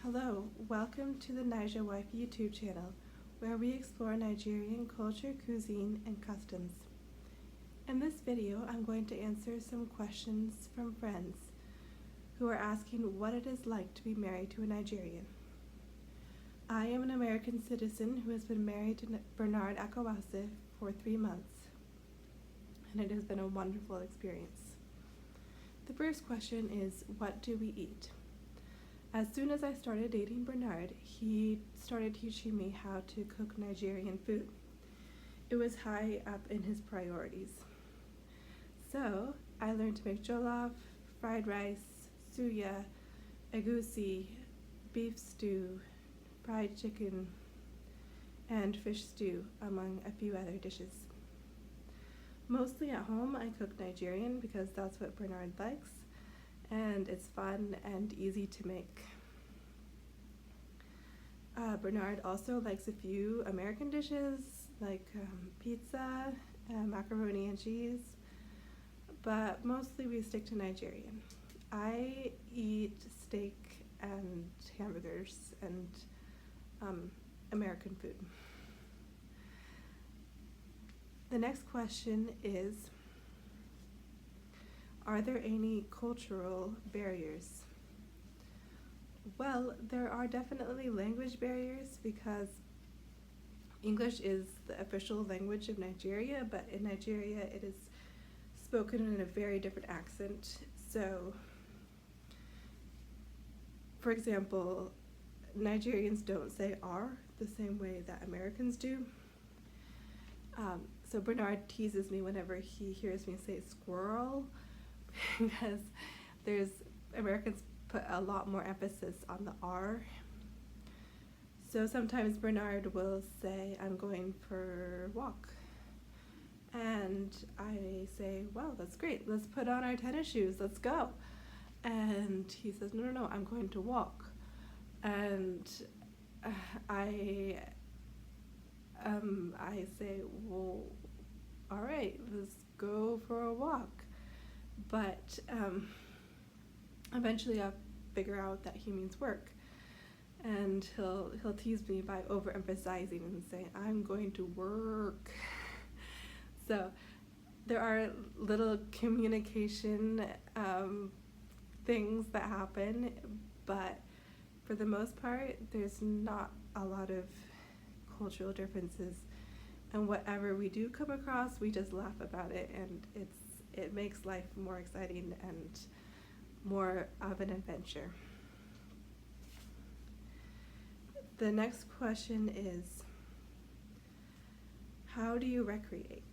Hello, welcome to the Naija Wife YouTube channel, where we explore Nigerian culture, cuisine, and customs. In this video, I'm going to answer some questions from friends who are asking what it is like to be married to a Nigerian. I am an American citizen who has been married to Bernard Akawase for 3 months, and it has been a wonderful experience. The first question is, what do we eat? As soon as I started dating Bernard, he started teaching me how to cook Nigerian food. It was high up in his priorities. So I learned to make jollof, fried rice, suya, egusi, beef stew, fried chicken, and fish stew, among a few other dishes. Mostly at home, I cook Nigerian because that's what Bernard likes, and it's fun and easy to make. Bernard also likes a few American dishes like pizza, macaroni and cheese, but mostly we stick to Nigerian. I eat steak and hamburgers and American food. The next question is, are there any cultural barriers? Well, there are definitely language barriers because English is the official language of Nigeria, but in Nigeria it is spoken in a very different accent. So, for example, Nigerians don't say R the same way that Americans do. So Bernard teases me whenever he hears me say squirrel because Americans put a lot more emphasis on the R. So sometimes Bernard will say, I'm going for a walk. And I say, well, that's great. Let's put on our tennis shoes. Let's go. And he says, no, I'm going to walk. And I say, well, all right, let's go for a walk. But eventually I'll figure out that he means work, and he'll tease me by overemphasizing and saying, I'm going to work. So there are little communication things that happen, but for the most part, there's not a lot of cultural differences, and whatever we do come across, we just laugh about it, and it makes life more exciting and more of an adventure. The next question is, how do you recreate?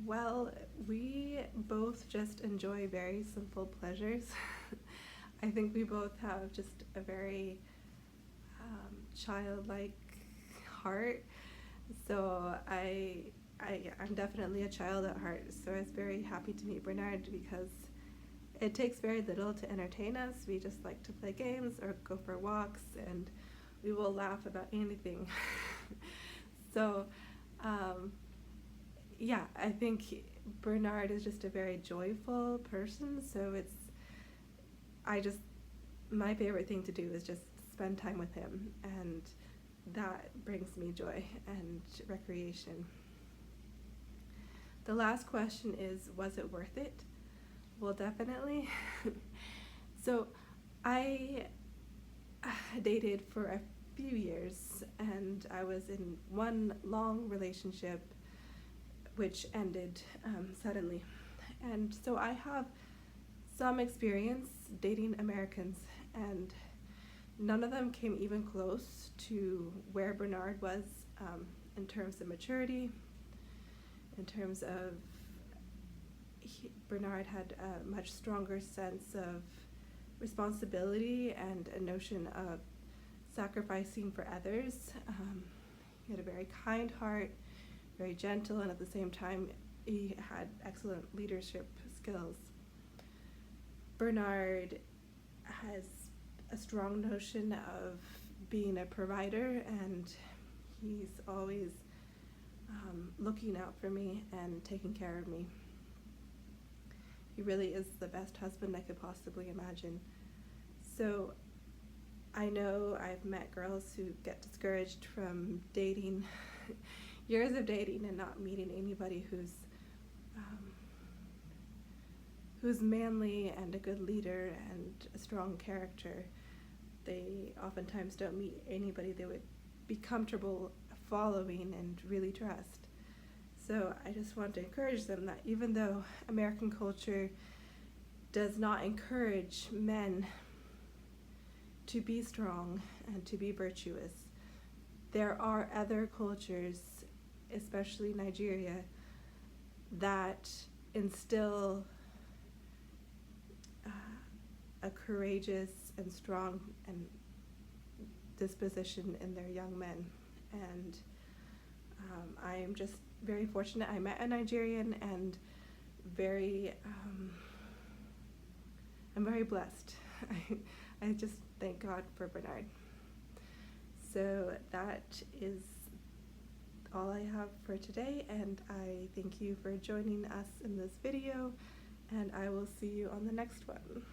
Well, we both just enjoy very simple pleasures. I think we both have just a very childlike heart. So I'm definitely a child at heart. So I was very happy to meet Bernard because it takes very little to entertain us. We just like to play games or go for walks, and we will laugh about anything. So yeah, I think Bernard is just a very joyful person, so my favorite thing to do is just spend time with him, and that brings me joy and recreation. The last question is, was it worth it? Well, definitely. So I dated for a few years, and I was in one long relationship which ended suddenly. And so I have some experience dating Americans, and none of them came even close to where Bernard was in terms of maturity, in terms of Bernard had a much stronger sense of responsibility and a notion of sacrificing for others. He had a very kind heart, very gentle, and at the same time he had excellent leadership skills. Bernard has a strong notion of being a provider, and he's always looking out for me and taking care of me. He really is the best husband I could possibly imagine. So I know I've met girls who get discouraged from dating, years of dating and not meeting anybody who's manly and a good leader and a strong character. They oftentimes don't meet anybody they would be comfortable following and really trust. So I just want to encourage them that even though American culture does not encourage men to be strong and to be virtuous, there are other cultures, especially Nigeria, that instill a courageous and strong and disposition in their young men. And I am just very fortunate. I met a Nigerian, and I'm very blessed. I just thank God for Bernard. So that is all I have for today, and I thank you for joining us in this video, and I will see you on the next one.